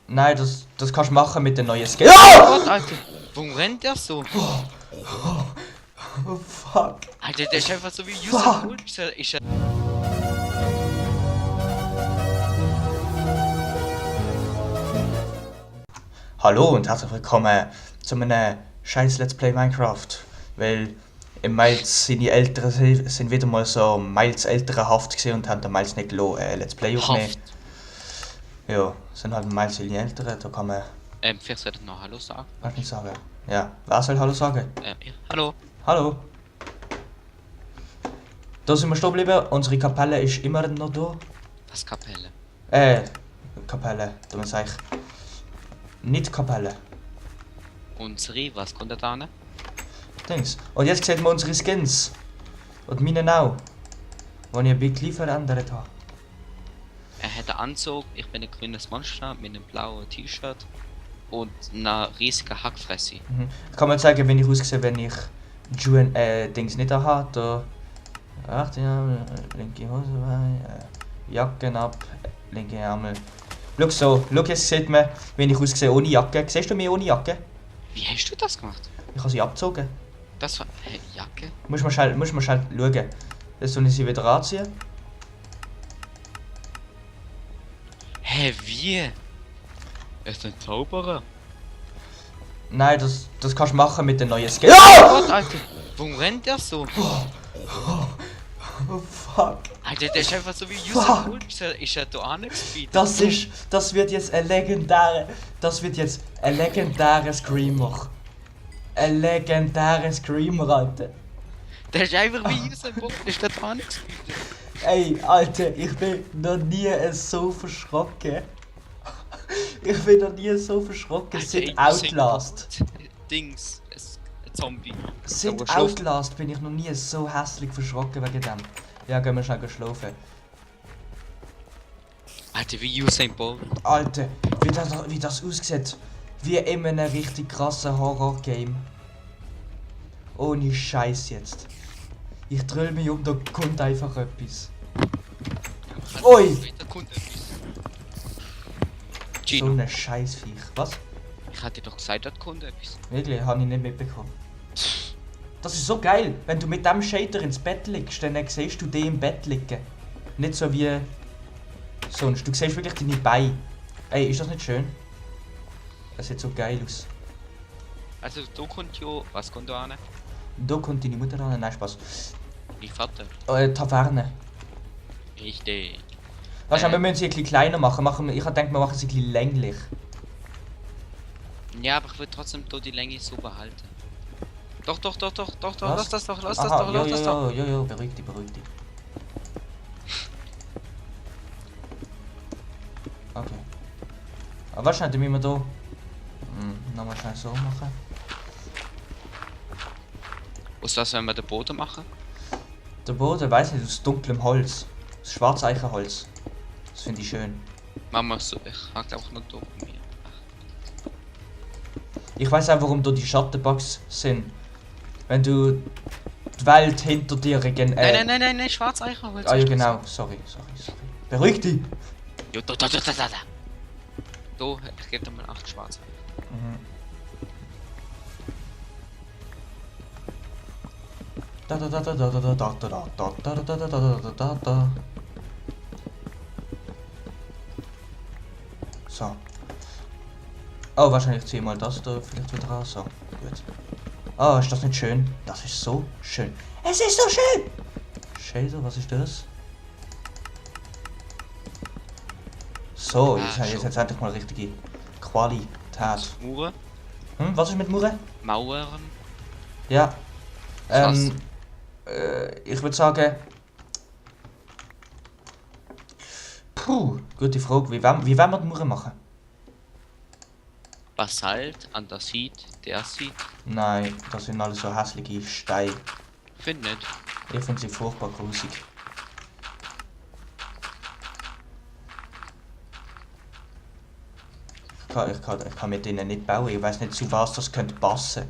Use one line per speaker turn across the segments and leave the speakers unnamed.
Nein, das kannst du machen mit den neuen Skins.
Oh Gott, Alter. Warum rennt der so?
Oh fuck.
Alter, der ist einfach so wie User Bolt. Ist er.
Hallo und herzlich willkommen zu einem scheiß Let's Play Minecraft. Weil im Miles seine Eltern sind wieder mal so Miles älterenhaft gewesen und haben den Miles nicht gelassen, Let's Play aufnehmen.
Haft.
Ja, sind halt Miles seine Eltern, da kann man
Vielleicht sollte ich noch Hallo sagen.
was nicht sagen. Ja, wer soll Hallo sagen?
Ja. Hallo.
Hallo. Da sind wir stehen geblieben, unsere Kapelle ist immer noch da.
Was Kapelle?
Kapelle, du sag ich. Nicht Kapelle.
Unsere, was kommt da ne?
Dings. Und jetzt sehen wir unsere Skins. Und meine auch. Die ich ein bisschen verändert habe.
Er hat einen Anzug, ich bin ein grünes Monster mit einem blauen T-Shirt und einer riesigen Hackfresse.
Ich kann mal zeigen, wenn ich aussehe, wenn ich Dings nicht habe. Da. Achte ja, linke Hose bei, Jacken ab, linke Ärmel. Schau so, schau, jetzt sieht man, wenn ich aussehe ohne Jacke. Siehst du mich ohne Jacke?
Wie hast du das gemacht?
Ich habe sie abgezogen.
Das war. Hä, Jacke?
Muss man schnell schauen. Jetzt soll ich sie wieder anziehen.
Hä, wie? Er ist ein Zauberer.
Nein, das kannst du machen mit den neuen Skins.
Oh Gott, Alter. Warum rennt der so?
Oh fuck.
Alter, der ist einfach so wie User Bolt. Ist er da angespeedet?
Das wird jetzt ein legendärer Screamer. Ein legendärer Screamer, Alter.
Der ist einfach wie User Bolt. Ist der da angespeedet?
Ey, Alter, ich bin noch nie so verschrocken. Ich bin noch nie so verschrocken seit Outlast.
Dings, ein Zombie.
Seit Outlast bin ich noch nie so hässlich verschrocken wegen dem. Ja, gehen wir schnell schlafen.
Alter, wie Usain Bolt.
Alter, wie das aussieht. Wie in einem richtig krassen Horror-Game. Ohne Scheiß jetzt. Ich drüll mich um, da kommt einfach etwas. Ui!
Da kommt etwas.
So
Gino,
ein Scheißviech. Was?
ich hatte dir doch gesagt, da kommt etwas.
Wirklich, habe ich nicht mitbekommen. Das ist so geil, wenn du mit dem Shader ins Bett liegst, dann siehst du den im Bett liegen. Nicht so wie sonst. Du siehst wirklich deine Beine. Ey, ist das nicht schön? Das sieht so geil aus.
Also, da kommt ja. Was kommt da an?
Da kommt deine Mutter an. Nein, Spaß.
Mein Vater.
Taverne.
Richtig.
Weißt du, wir müssen sie ein bisschen kleiner machen. Ich denke, wir machen sie ein bisschen länglich.
Ja, aber ich will trotzdem da die Länge so behalten. Doch,
Was?
lass das doch, lass
Aha,
das doch.
Jo, beruhig dich. Okay. Aber wahrscheinlich müssen wir da nochmal schnell so machen.
Aus was wenn wir den Boden machen?
Der Boden, weiß nicht, aus dunklem Holz. Aus Schwarzeichenholz. Das finde ich schön.
Machen wir so, ich hack einfach nur da bei mir.
Ich weiß auch, warum da die Schattenbugs sind. Wenn du die Welt hinter dir
Nein, schwarz Eichenholz.
Ah ja genau, sorry. Beruhig dich!
Jo, da. Da, ich gebe dir mal 8 schwarz.
So. Oh, wahrscheinlich ziehe ich mal das da vielleicht wieder raus. So, gut. Oh, ist das nicht schön? Das ist so schön. Es ist so schön! Scheiße, was ist das? So, jetzt endlich mal richtige Qualität.
Mauern?
Was ist mit Mauern?
Mauern?
Ja. Ich würde sagen. Puh, gute Frage. Wie wollen wir die Mauern machen?
Basalt, Andasit, Dersит.
Nein, das sind alles so hässliche Steine.
Find nicht.
Ich finde sie furchtbar grusig. Ich kann mit denen nicht bauen. Ich weiß nicht, zu was das könnte passen.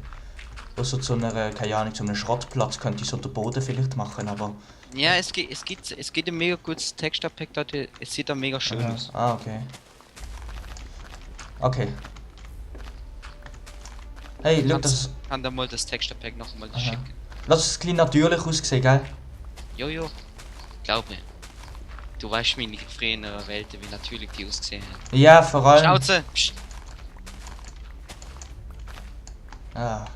Also zu einer, keine Ahnung, zu einem Schrottplatz könnte ich so den Boden vielleicht machen, aber.
Ja, es gibt ein mega gutes Texture-Pack, es sieht da mega schön aus.
Ah, okay. Okay. Hey, schau das.
Kann da mal das Texture Pack noch mal
Aha.
schicken.
Lass es klein natürlich aussehen, gell?
Jojo, glaub mir. Du weißt meine früheren Welten, wie natürlich die ausgesehen haben.
Ja, vor allem.
Schnauze! Psst.
Ah.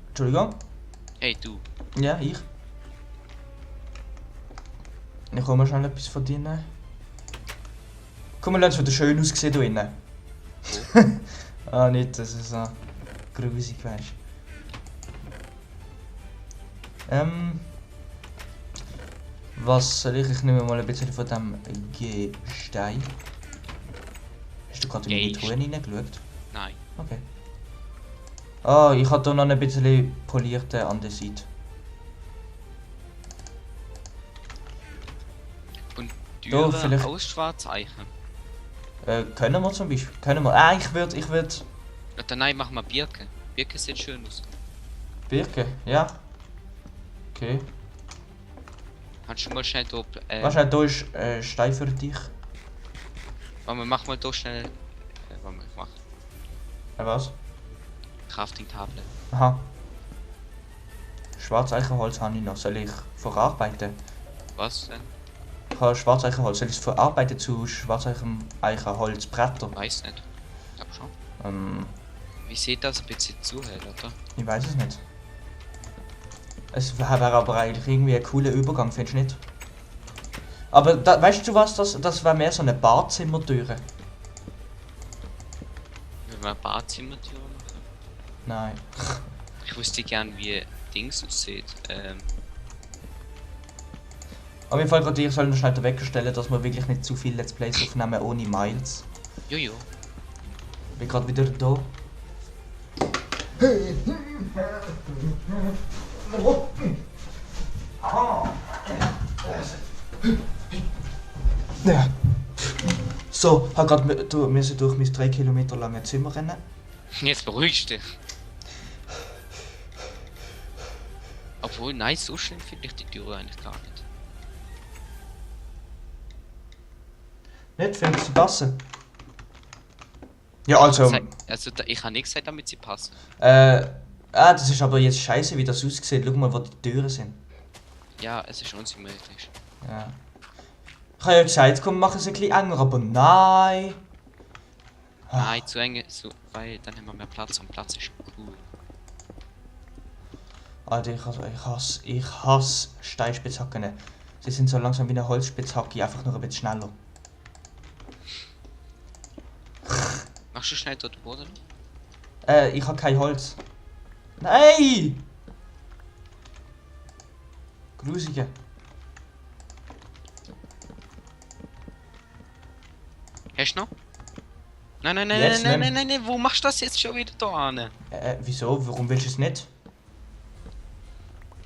Entschuldigung.
Hey du,
Ja, ich. Ich kann mal schnell etwas verdienen. Guck mal, es wird schön ausgesehen hier drinnen. Ah, nicht, das ist so grusig, weißt du. Was soll ich? Ich nehme mal ein bisschen von dem Gestein. Hast du gerade in meine Truhe reingeschaut?
nein.
Okay. Ah, ich habe hier noch ein bisschen polierte Andesit.
Und
Da,
Türen
vielleicht-
aus Schwarzeichen.
Können wir zum Beispiel? Können wir? Ah, ich würde.
Oder nein, mach mal Birke. Birke sieht schön aus.
Birke, ja. Okay.
Kannst du mal schnell da.
Wahrscheinlich hier ist Stein für dich.
Warte, mach mal da schnell. Warte, ich mach
Was?
Crafting-Tafel.
Aha. Schwarzeichenholz habe ich noch. Soll ich verarbeiten?
Was denn?
Ich habe Schwarzeichenholz. Soll ich es verarbeiten zu Schwarzeichenholzbretter?
Weiß nicht. Glaub schon. Wie sieht das ein bisschen zuhält, oder?
Ich weiß es nicht. Es wäre aber eigentlich irgendwie ein cooler Übergang, findest du nicht? Aber da, weißt du was, das wäre mehr so eine Badzimmertüre.
Wenn wir Badzimmertüren machen?
Nein.
Ich wüsste gern, wie Dings aussieht.
Auf jeden Fall gerade ich soll noch schnell wegstellen, dass wir wirklich nicht zu viel Let's Plays aufnehmen ohne Miles.
Jojo.
Ich bin gerade wieder da. Ja. So, ich musste durch mein 3 Kilometer lange Zimmer rennen.
Jetzt beruhigst du dich. Obwohl, nein, so schlimm finde ich die Türe eigentlich gar nicht.
Nicht, findest du passen? Ja, also.
Ich habe nicht gesagt, damit sie passen.
Das ist aber jetzt scheiße, wie das aussieht. Schau mal, wo die Türen sind.
Ja, es ist unsymmetrisch.
Ja. Ich habe ja gesagt, komm, mach es ein bisschen enger, aber nein.
Nein, zu eng, weil dann haben wir mehr Platz und Platz ist cool.
Alter, ich hasse Steinspitzhacken. Sie sind so langsam wie eine Holzspitzhacke, einfach nur ein bisschen schneller.
Machst du schnell dort den Boden?
Ich habe kein Holz. Nein! Grusige.
Hast du noch? Nein,
Jetzt
nein, wo machst du das jetzt schon wieder da an?
Wieso? Warum willst du es nicht?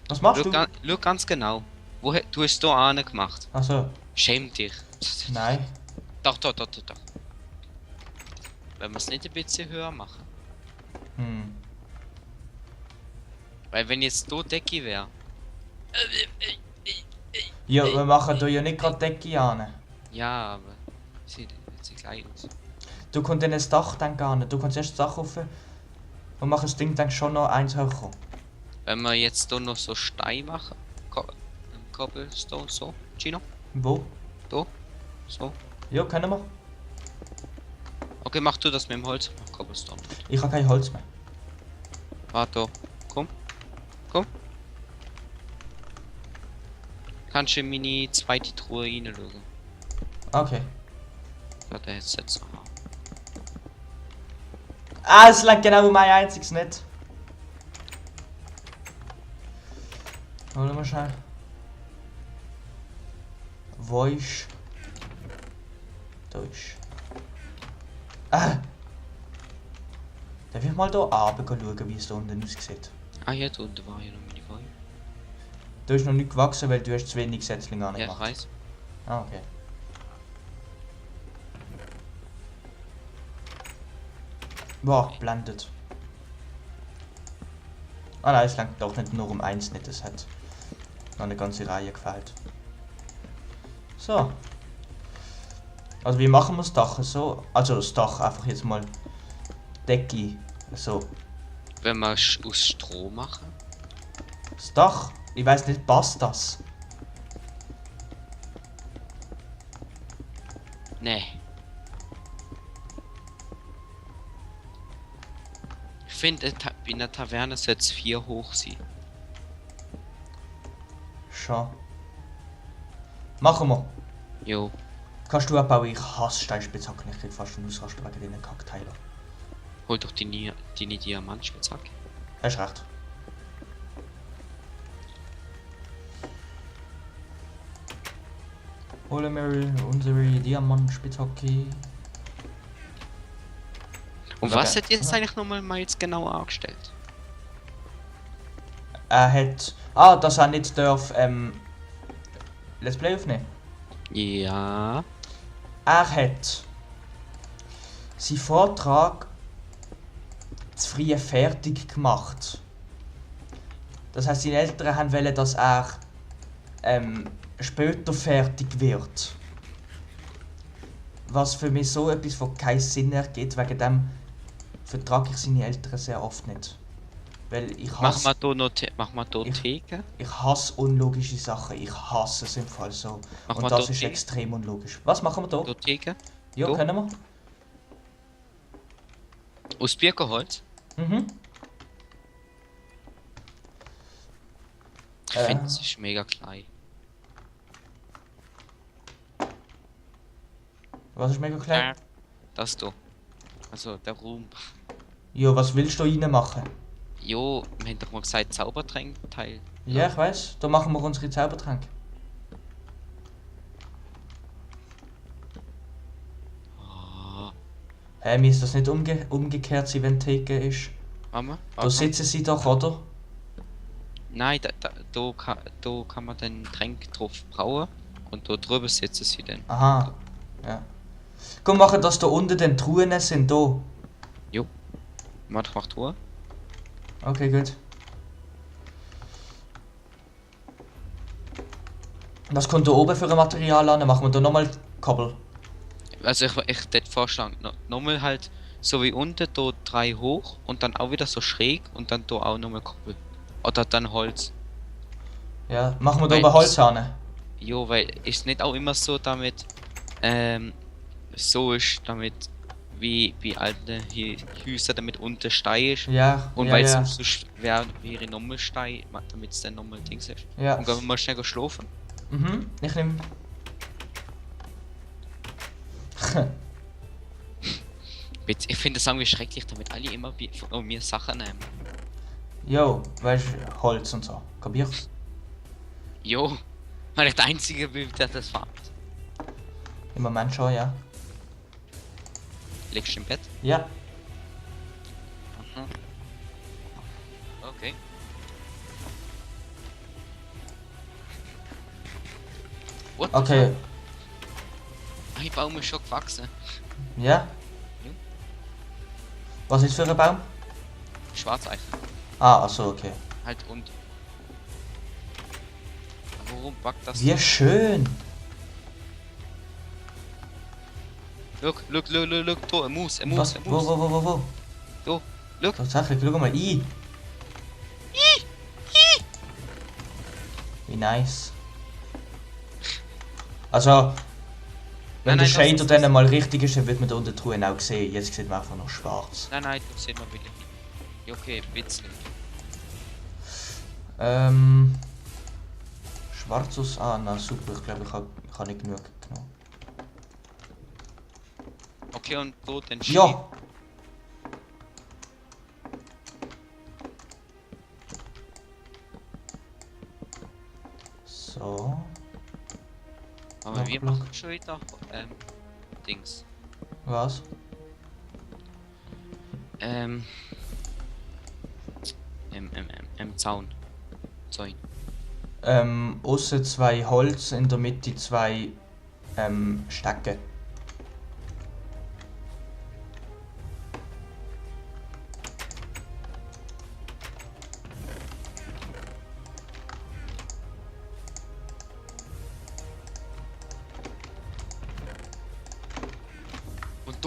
Was machst du?
Schau ganz genau. Du hast da an gemacht.
Achso,
Schäm dich.
nein.
Doch. Wenn wir es nicht ein bisschen höher machen. Weil wenn jetzt hier Decke wäre.
Ja, wir machen da ja nicht gerade Decke an.
Ja, aber sieht gleich aus.
Du kannst dann das Dach dann gar nicht. Du kannst erst das Dach rauf und mach das Ding dann schon noch eins höher.
Wenn wir jetzt hier noch so Stein machen. Cobblestone, so. Gino?
Wo?
Da? So.
Ja, können wir.
Okay, mach du das mit dem Holz. Mach Cobblestone.
Ich habe kein Holz mehr.
Warte, komm. Kannst du in meine zweite Truhe reinschauen?
Okay.
Warte, jetzt setzt noch.
Ah, es lag genau mein einziges nicht. Warte mal schnell. Wo ist? Da ist. Ah! Darf ich mal hier runter schauen, wie es da unten aussieht?
Ah ja, da unten war ja noch meine Folge.
Du ist noch nicht gewachsen, weil du hast zu wenig Setzlinge
Ja, ich
angemacht.
weiß.
Ah, okay. Boah, blendet. Ah nein, es langt doch nicht nur um eins, nicht, es hat Noch eine ganze Reihe gefällt. So. Also wie machen wir das Dach so? Also das Dach einfach jetzt mal Decke. So.
Wenn wir aus Stroh machen?
Das Dach, ich weiß nicht, passt das?
Nee. Ich finde, in der Taverne sollte es 4 hoch sein.
Schon. Machen wir.
Jo.
Kannst du abbauen? Ich hasse Steinspitzhacken. Ich krieg fast einen Ausraster wegen diesen Kackteilen.
Hol doch deine Diamantspitzhacke.
Hast recht. Holen wir unsere Diamantspitzhacke.
Und was hat jetzt eigentlich nochmal Miles genau angestellt?
Er hat... Ah, dass er nicht darf, Let's Play aufnehmen.
Ja.
Er hat seinen Vortrag zu früh fertig gemacht. Das heißt, seine Eltern haben wollen, dass er später fertig wird. Was für mich so etwas von keinen Sinn ergibt, wegen dem vertrage ich seine Eltern sehr oft nicht. Weil ich hasse...
Mach mal hier Theke.
Ich hasse unlogische Sachen, ich hasse es im Fall so.
Mach
Und
mal
das
hier
ist
Theke.
extrem unlogisch. Was machen wir da?
Hier Theke.
Ja,
da.
können wir.
Aus Birkenholz.
Mhm.
Ich finde, es ist mega klein.
Was ist mega klein?
Das da. Also der Raum.
Ja, was willst du rein machen?
Jo, wir haben doch mal gesagt Zaubertränk-Teil.
Ja, ich weiß. Da machen wir unsere Zaubertränke.
Oh.
Hä, müsste das nicht umgekehrt sein, wenn Theke ist?
Mama?
Da sitzen sie doch, oder?
Nein, da kann man den Tränk drauf brauen und da drüber sitzen sie dann.
Aha. Ja. Komm, machen das da unten den Truhen sind da.
Jo. Mach Ruhe.
Okay, gut. Was kommt da oben für ein Material an? Dann machen wir da nochmal Kabel.
Also ich würde vorschlagen, nochmal halt so wie unten, da 3 hoch und dann auch wieder so schräg und dann da auch nochmal Koppel. Oder dann Holz.
Ja, machen wir da
Weil
oben Holz an.
Jo, weil ist nicht auch immer so damit, so ist damit, wie alte Häuser damit unter Stein ist.
Ja,
Und
ja,
weil es
ja.
so wäre nochmal Stein, damit es dann nochmal Dings ist.
Ja.
Und gehen wir mal schnell schlafen.
Mhm, ich nehme.
Ich finde es irgendwie schrecklich, damit alle immer von mir Sachen nehmen.
Jo, weißt du, Holz und so. Kapierst?
Jo, weil ich der Einzige bin, der das fand.
Im Moment schon, ja.
Legst du im Bett?
Ja.
Mhm. Okay. What the
Okay.
fuck? Ein Baum ist schon gewachsen.
Ja?
Ja.
Was ist für ein Baum?
Schwarzeichen.
Ah, achso, okay.
Halt und. Warum backt das?
Wie schön!
Look, da, ein Maus,
Was? Wo?
Da, look.
Tatsächlich, schau mal, Wie nice. Also, wenn
Nein,
der
nein,
Shader
das-
dann mal richtig ist, dann wird man da unten Truhen auch sehen. Jetzt sieht man einfach noch schwarz.
Nein, du siehst mal wieder hin. Ja, okay, witzig.
Schwarzes. Ah, na super, ich glaube, ich habe nicht genug genommen.
Okay, und da den
Ja! So.
Aber wir
Block.
machen schon wieder Dings.
Was?
Zaun. Zäun.
Aussen 2 Holz, in der Mitte 2 Stöcke.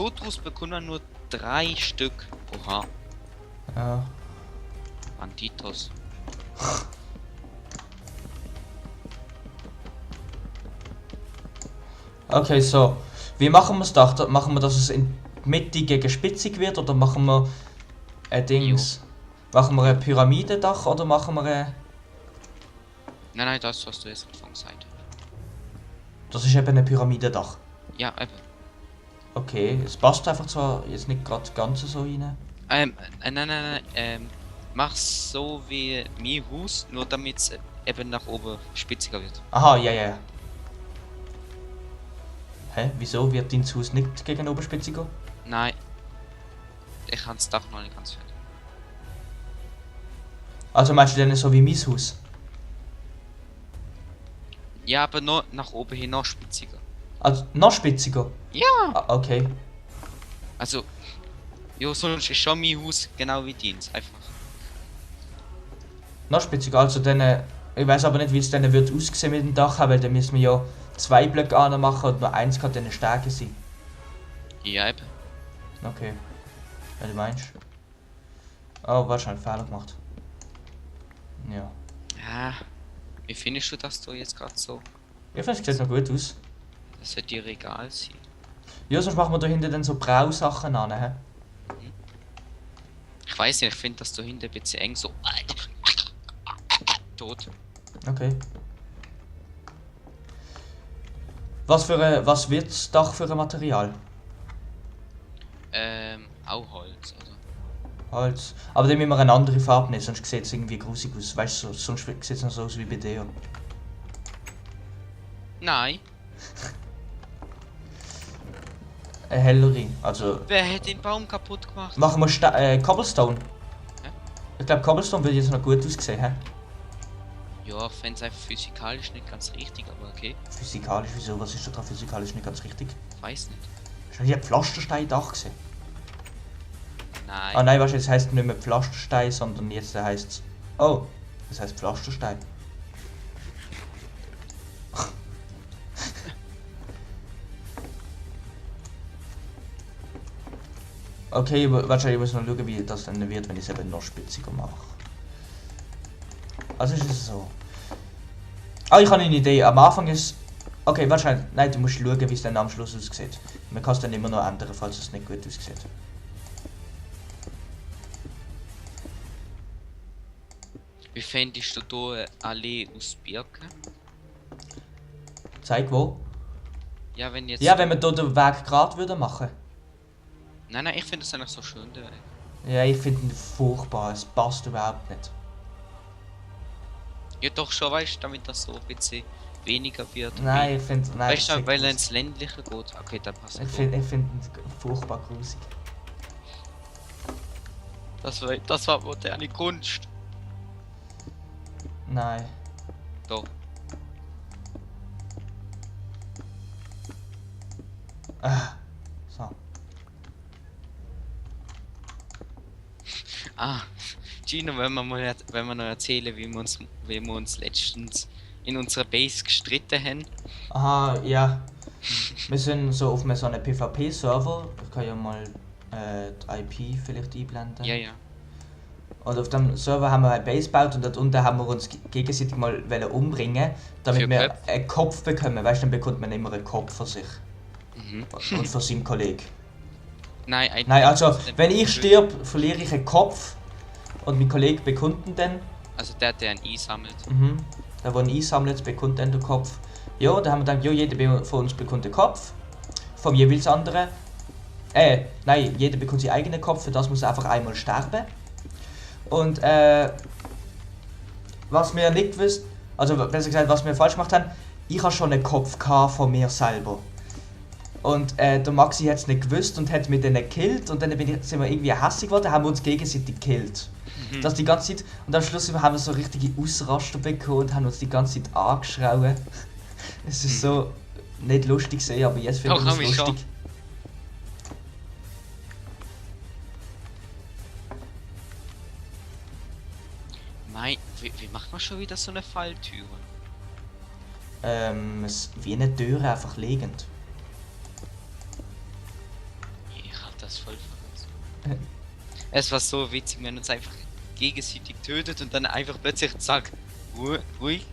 Dort bekommt man nur 3 Stück. Oha,
Ja.
Banditos.
Okay, so. Wie machen wir es da? Machen wir, dass es in Mitte gegen spitzig wird oder machen wir ein Dings? Machen wir ein Pyramidendach oder machen wir ein...
Nein, das hast du jetzt von Seite.
Das ist eben ein Pyramidendach.
Ja, eben.
Okay, es passt einfach zwar jetzt nicht gerade ganz so rein.
Nein. Mach's so wie mein Haus, nur damit es eben nach oben spitziger wird.
Aha, ja. Hä? Wieso wird dein Haus nicht gegen oben spitziger?
Nein. Ich kann das Dach noch nicht ganz fertig.
Also meinst du denn so wie mein Haus?
Ja, aber nur nach oben hin noch spitziger.
Also noch spitziger?
Ja!
Ah, okay.
Also, jo, sonst ist schon mein Haus genau wie deins, einfach.
Noch spitziger, also dann... Ich weiß aber nicht, wie es dann wird aussehen mit dem Dach, weil dann müssen wir ja 2 Blöcke anmachen und nur eins kann dann Stärke sein.
Ja, eben.
Okay. Ja, du meinst? Oh, wahrscheinlich Fehler gemacht. Ja.
Ja, wie findest du das da jetzt gerade so?
Ja, das sieht noch gut aus.
Das sollte dir egal sein.
Ja, sonst machen wir da hinten dann so Brausachen an, hä?
Ich weiß nicht, ich finde das da hinten ein bisschen eng so. Tot.
Okay. Was wird das Dach für ein Material?
Auch Holz, oder?
Holz. Aber dann müssen wir eine andere Farbe nehmen, sonst sieht es irgendwie grusig aus. Weißt du, sonst sieht es noch so aus wie bei dir.
Nein.
Eine hellere. Also.
Wer hat den Baum kaputt gemacht?
Machen wir Cobblestone.
Hä?
Ich glaube Cobblestone würde jetzt noch gut aussehen, hä?
Ja, ich fände es einfach physikalisch nicht ganz richtig, aber okay.
Physikalisch, wieso? Was ist da dran physikalisch nicht ganz richtig?
Weiß nicht.
Hast du hier ein Pflasterstein-Dach gesehen?
Nein.
Ah nein, weißt du, jetzt heisst es nicht mehr Pflasterstein, sondern jetzt heisst es... Oh, das heißt Pflasterstein. Okay, wahrscheinlich muss ich noch schauen, wie das dann wird, wenn ich es eben noch spitziger mache. Also ist es so. Ah, ich habe eine Idee. Am Anfang ist... Okay, wahrscheinlich... Nein, du musst schauen, wie es dann am Schluss aussieht. Man kann es dann immer noch ändern, falls es nicht gut aussieht.
Wie fändest du da eine Allee aus Birken?
Zeig wo.
Ja, wenn jetzt.
Ja, wenn wir hier den Weg gerade würden machen.
Nein, ich finde es eigentlich so schön, der Weg.
Ja, ich finde ihn furchtbar. Es passt überhaupt nicht.
Ja, doch schon, weißt du, damit das so ein bisschen weniger wird.
Nein, ich finde... Nein,
Weißt du, weil er ins Ländliche geht. Okay, dann passt
Ich
es.
finde ihn furchtbar grusig.
Das war moderne Kunst.
Nein.
Doch.
Ah. So.
Ah, Gino, wenn wir noch erzählen, wie wir uns letztens in unserer Base gestritten haben.
Aha, ja. Wir sind so auf so einem PvP-Server. Ich kann ja mal die IP vielleicht einblenden.
Ja.
Und auf dem Server haben wir eine Base gebaut und dort unten haben wir uns gegenseitig mal umbringen, damit
Für
wir
Köpfe?
einen Kopf bekommen. Weißt du, dann bekommt man immer einen Kopf für sich
Mhm.
und für seinen Kollegen.
Nein, eigentlich.
Nein, also wenn ich stirb, verliere ich einen Kopf und mein Kollege bekommt ihn dann.
Also der einen einsammelt.
Der, der ihn einsammelt, bekommt dann den Kopf. Ja, da haben wir gedacht, ja, jeder von uns bekommt den Kopf vom jeweils anderen. Nein, jeder bekommt seinen eigenen Kopf, für das muss er einfach einmal sterben. Und was wir nicht gewusst, also besser gesagt, was wir falsch gemacht haben, ich habe schon einen Kopf von mir selber. Und der Maxi hat es nicht gewusst und hat mich dann gekillt und dann sind wir irgendwie hässlich geworden, haben wir uns gegenseitig gekillt. Das die ganze Zeit, und am Schluss haben wir so richtige Ausraster bekommen und haben uns die ganze Zeit angeschrauen. Es ist so nicht lustig gesehen, aber jetzt finde ich es lustig.
Schon. Nein, wie macht man schon wieder so eine Falltüre?
Es wie eine Tür einfach liegend.
das voll verrückt. Es war so witzig, wir haben uns einfach gegenseitig getötet und dann einfach plötzlich zack, ruhig.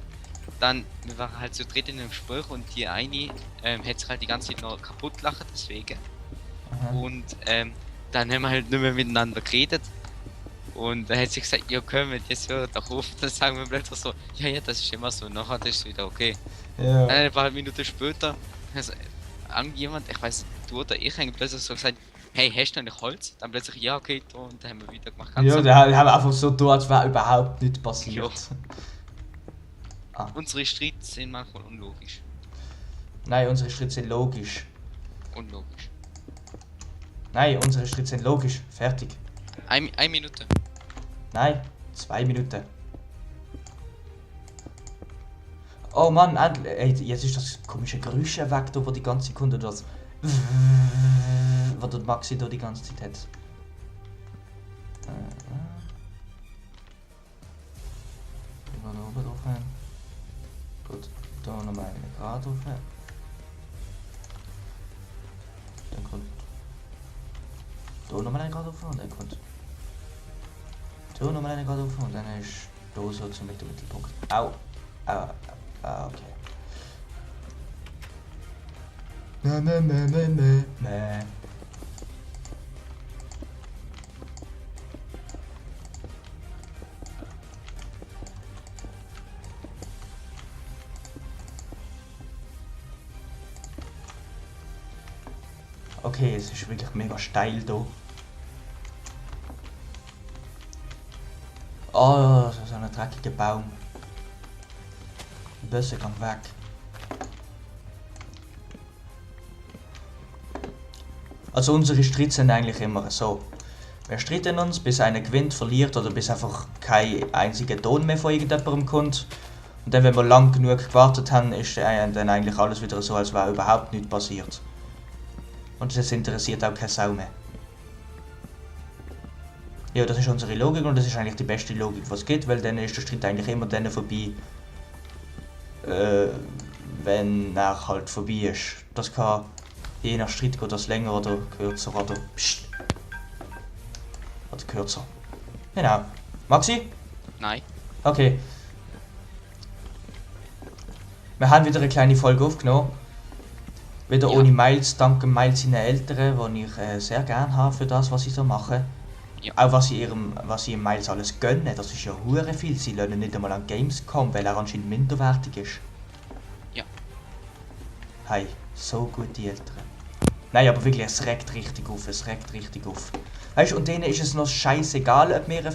Dann, wir waren halt so dritt in einem Gespräch und die eine hat sich halt die ganze Zeit noch kaputt gelacht deswegen.
Aha.
Und dann haben wir halt nicht mehr miteinander geredet. Und dann hat sie gesagt, ja können wir das ja doch auf. Dann sagen wir plötzlich so, ja, das ist immer so. Nachher ist es wieder okay.
Ja.
Dann ein paar Minuten später, also, irgendjemand, ich weiß, du oder ich, haben plötzlich so gesagt, hey, hast du eigentlich Holz? Dann plötzlich, ja, okay, da, und dann haben wir wieder gemacht.
Ja,
so.
die haben einfach so getan, als wäre überhaupt nichts passiert.
Unsere Streits sind manchmal unlogisch.
Nein, unsere Schritte sind logisch.
Unlogisch.
Nein, unsere Schritte sind logisch. Fertig.
Eine Minute.
Nein, 2 Minuten. Oh Mann, ey, jetzt ist das komische Geräusch weg, da, wo die ganze Sekunde das was der Maxi da die ganze Zeit hat. Ich will da oben drauf. Gut, da nochmal eine gerade drauf. Dann kommt da nochmal eine gerade drauf und dann kommt da nochmal eine gerade drauf und dann ist da so zum Mittelpunkt. Au! Okay. Nee. Okay, es ist wirklich mega steil hier. Oh, so ein dreckiger Baum. Die Busse gehen weg. Also unsere Streits sind eigentlich immer so. Wir streiten uns, bis einer gewinnt, verliert oder bis einfach kein einziger Ton mehr von irgendjemandem kommt. Und dann, wenn wir lang genug gewartet haben, ist dann eigentlich alles wieder so, als wäre überhaupt nichts passiert. Und das interessiert auch keine Sau mehr. Ja, das ist unsere Logik und das ist eigentlich die beste Logik, was es gibt, weil dann ist der Streit eigentlich immer dann vorbei, wenn er halt vorbei ist. Das kann je nach Streit geht das länger oder kürzer oder pssst. Oder kürzer. Genau. Maxi?
Nein.
Okay. Wir haben wieder eine kleine Folge aufgenommen. Wieder
Ja.
ohne Miles, dank Miles seinen Eltern, die ich sehr gern habe für das, was sie so machen.
Ja.
Auch was sie ihrem Miles alles gönnen, das ist ja hure viel. Sie lernen nicht einmal an Gamescom, weil er anscheinend minderwertig ist.
Ja.
Hey, so gute Eltern. Nein, aber wirklich, es regt richtig auf, Weißt du, und denen ist es noch scheißegal, ob wir eine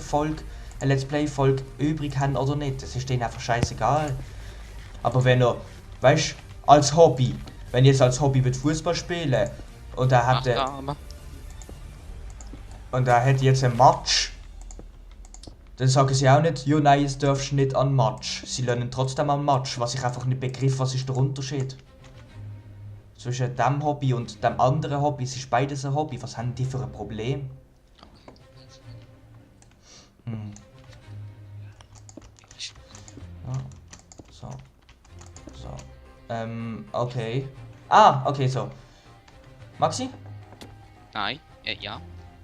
Let's Play-Folge übrig haben oder nicht. Es ist denen einfach scheißegal. Aber wenn er, weißt du, als Hobby, wenn ich jetzt als Hobby Fußball spielen und er hat jetzt ein Match, dann sagen sie auch nicht, ja nein, jetzt darfst du nicht an Match. Sie lernen trotzdem an Match, was ich einfach nicht begriff, was ist der Unterschied? Zwischen dem Hobby und dem anderen Hobby, es ist beides ein Hobby, was haben die für ein Problem? Ja, so. Okay. Okay, so. Maxi?
Nein. Ja.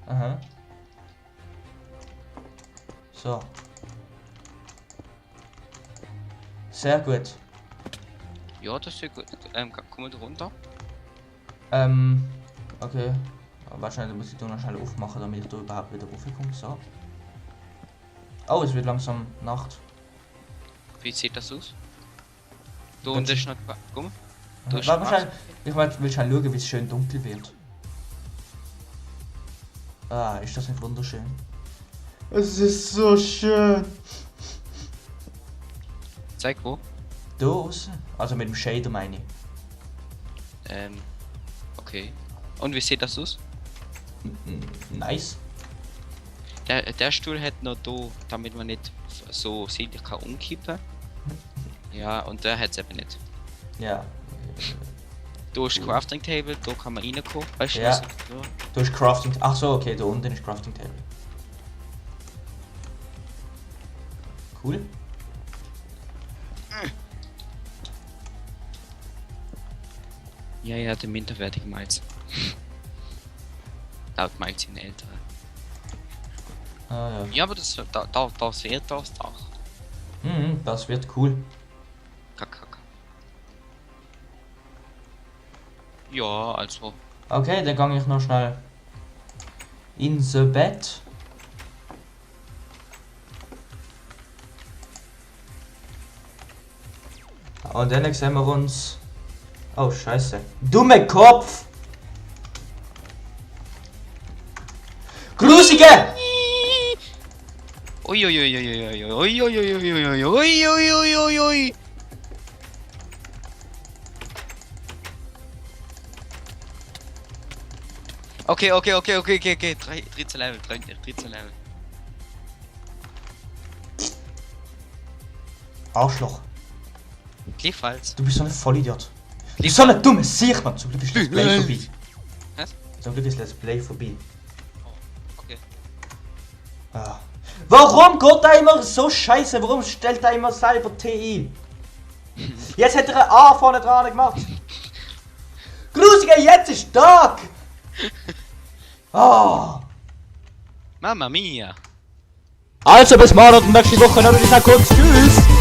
Aha. So. Sehr gut.
Ja, das ist ja gut. Komm mal runter.
Okay. Wahrscheinlich muss ich da noch schnell aufmachen, damit ich da überhaupt wieder raufkomme. So. Oh, es wird langsam Nacht.
Wie sieht das aus? Da
Ganz
unten ist noch... Guck mal. Da ist
Warte,
schwarz.
ich will schnell schauen, wie es schön dunkel wird. Ist das nicht wunderschön? Es ist so schön.
Zeig wo.
Da außen. Also mit dem Shader meine ich.
Okay. Und wie sieht das aus?
Nice.
Der Stuhl hat noch da, damit man nicht so seitlich kann umkippen. Ja, und der hat es eben nicht.
Ja.
Da ist Crafting Table, da kann man reinkommen. Weißt du
Ja.
was?
Du hast Crafting. Ach so, okay, da unten ist Crafting Table. Cool.
Ja, der minderwertige Malz. Laut meint seine Eltern.
Ah ja.
Ja, aber das wird das Dach.
Mhm, das wird cool.
Kack. Ja, also.
Okay, dann gehe ich noch schnell ins Bett. Und dann sehen wir uns. Oh Scheiße. Dumme Kopf! Grusige!
Ui. Okay. 13 Level.
Arschloch.
Gleichfalls.
Du bist so ein Vollidiot. Du bist so eine dumme Sicht, Mann. Zum Glück ist das Play vorbei.
Was?
Zum Glück ist das Play vorbei.
Okay.
Ah. Warum geht er immer so scheiße? Warum stellt er immer selber TI? Jetzt hätte er ein A vorne dran gemacht. Grusiger, jetzt ist Tag! Ah.
Mamma mia.
Also bis morgen und nächste Woche noch wieder kurz. Tschüss!